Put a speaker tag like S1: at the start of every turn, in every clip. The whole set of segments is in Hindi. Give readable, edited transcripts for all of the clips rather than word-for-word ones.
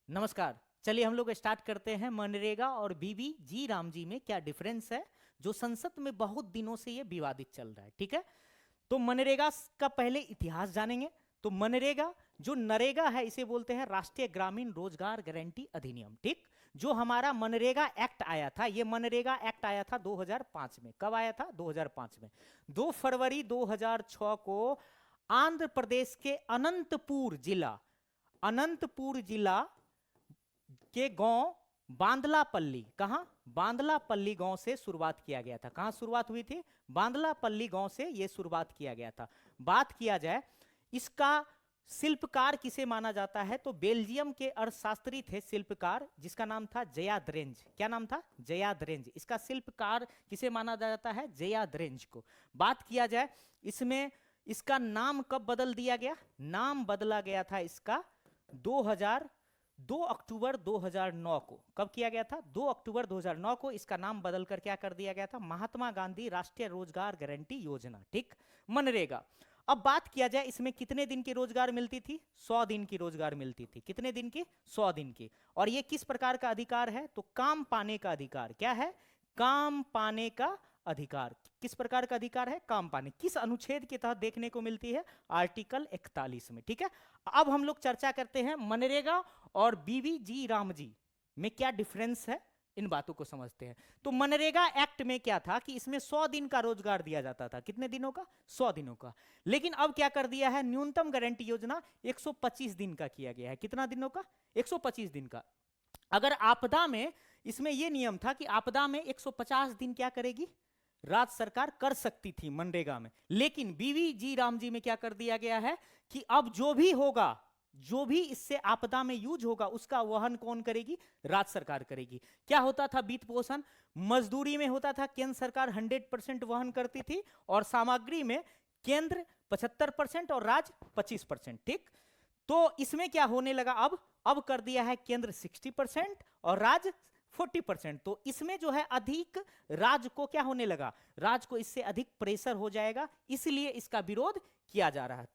S1: नमस्कार। चलिए हम लोग स्टार्ट करते हैं। मनरेगा और बीबी जी राम जी में क्या डिफरेंस है, जो संसद में बहुत दिनों से ये विवादित चल रहा है। ठीक है, तो मनरेगा का पहले इतिहास जानेंगे। तो मनरेगा जो नरेगा है, इसे बोलते हैं राष्ट्रीय ग्रामीण रोजगार गारंटी अधिनियम। ठीक, जो हमारा मनरेगा एक्ट आया था, ये मनरेगा एक्ट आया था 2005 में। कब आया था? 2005 में। 2 फरवरी 2006 को आंध्र प्रदेश के अनंतपुर जिला के गांव बांदलापल्ली, कहां? बांदलापल्ली गांव से शुरुआत किया गया था। कहां शुरुआत हुई थी? बांदलापल्ली गांव से यह शुरुआत किया गया था। बात किया जाए इसका शिल्पकार किसे माना जाता है, तो बेल्जियम के अर्थशास्त्री थे शिल्पकार, जिसका नाम था जयाद्रेंज। क्या नाम था? जयाद्रेंज। इसका शिल्पकार किसे माना जाता है? जयाद्रेंज को। बात किया जाए इसमें इसका नाम कब बदल दिया गया? नाम बदला गया था इसका 2 अक्टूबर 2009 को। कब किया गया था? 2 अक्टूबर 2009 को इसका नाम बदलकर क्या कर दिया गया था? महात्मा गांधी राष्ट्रीय रोजगार गारंटी योजना। ठीक, मनरेगा। अब बात किया जाए इसमें कितने दिन की रोजगार मिलती थी? 100 दिन की रोजगार मिलती थी। कितने दिन की? 100 दिन की। और ये किस प्रकार का अधिकार है? तो काम पाने का अधिकार। क्या है? काम पाने का अधिकार। किस प्रकार का अधिकार है? काम पाने। किस अनुच्छेद के तहत देखने को मिलती है? आर्टिकल 41 में। ठीक है, अब हम लोग चर्चा करते हैं मनरेगा और बीवी जी राम जी में क्या डिफरेंस है, इन बातों को समझते हैं। तो मनरेगा एक्ट में क्या था कि इसमें 100 दिन का रोजगार दिया जाता था। कितने दिनों का? 100 दिनों का। लेकिन अब क्या कर दिया है? न्यूनतम गारंटी योजना 125 दिन का किया गया है। कितना दिनों का? 125 दिन का। अगर आपदा में, इसमें यह नियम था कि आपदा में 150 दिन क्या करेगी? राज्य सरकार कर सकती थी मनरेगा में। लेकिन बीवी जी राम जी में क्या कर दिया गया है कि अब जो भी होगा, जो भी इससे आपदा में यूज होगा, उसका वहन कौन करेगी? राज्य सरकार करेगी। क्या होता था वित्त पोषण? मजदूरी में होता था केंद्र सरकार 100% वहन करती थी, और सामग्री में केंद्र 75% और राज्य 25%। ठीक, तो इसमें क्या होने लगा? अब कर दिया है केंद्र 60% और राज्य 40%। तो इसमें जो है अधिक राज्य को क्या होने लगा? राज्य को इससे अधिक प्रेशर हो जाएगा, इसलिए इसका विरोध किया जा रहा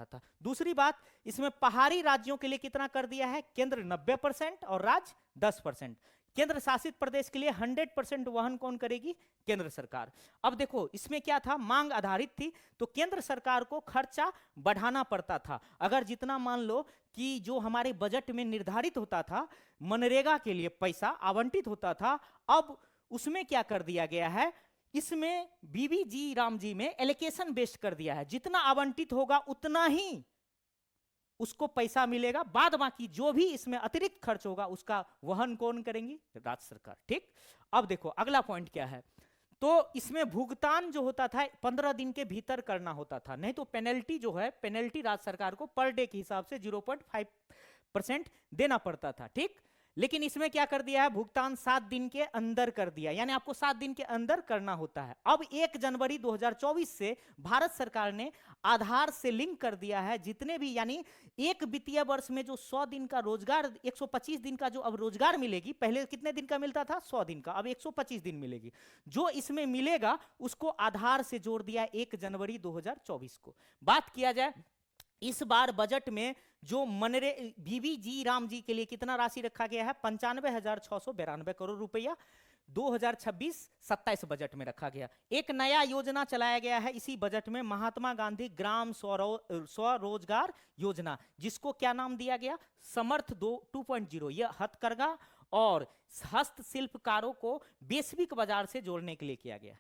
S1: था। दूसरी बात, इसमें पहाड़ी राज्यों के लिए कितना कर दिया है? केंद्र 90% और राज्य 10%। केंद्र शासित प्रदेश के लिए 100% वहन कौन करेगी? केंद्र सरकार। अब देखो इसमें क्या था? मांग आधारित थी, तो केंद्र सरकार को खर्चा बढ़ाना पड़ता था। अगर जितना मान लो कि जो हमारे बजट में निर्धारित होता था मनरेगा के लिए पैसा आवंटित होता था, अब उसमें क्या कर दिया गया है? इसमें बीबी जी राम जी में एलोकेशन बेस्ड कर दिया है। जितना आवंटित होगा उतना ही उसको पैसा मिलेगा, बाद बाकी जो भी इसमें अतिरिक्त खर्च होगा उसका वहन कौन करेंगी? राज्य सरकार। ठीक, अब देखो अगला पॉइंट क्या है। तो इसमें भुगतान जो होता था 15 दिन के भीतर करना होता था, नहीं तो पेनल्टी जो है, पेनल्टी राज्य सरकार को पर डे के हिसाब से 0.5% देना पड़ता था। ठीक, लेकिन इसमें क्या कर दिया है? भुगतान 7 दिन के अंदर कर दिया, यानी आपको 7 दिन के अंदर करना होता है। अब 1 जनवरी 2024 से भारत सरकार ने आधार से लिंक कर दिया है जितने भी, यानी एक वित्तीय वर्ष में जो 100 दिन का रोजगार, 125 दिन का जो अब रोजगार मिलेगी, पहले कितने दिन का मिलता था? 100 दिन का, अब 125 दिन मिलेगी। जो इसमें मिलेगा उसको आधार से जोड़ दिया 1 जनवरी 2024 को। बात किया जाए इस बार बजट में जो बीबी जी राम जी के लिए कितना राशि रखा गया है? 95,692 करोड़ रुपया 2026-27 बजट में रखा गया। एक नया योजना चलाया गया है इसी बजट में, महात्मा गांधी ग्राम स्वरोजगार योजना, जिसको क्या नाम दिया गया? समर्थ 2.0। यह हथकरघा और हस्तशिल्पकारों को वैश्विक बाजार से जोड़ने के लिए किया गया।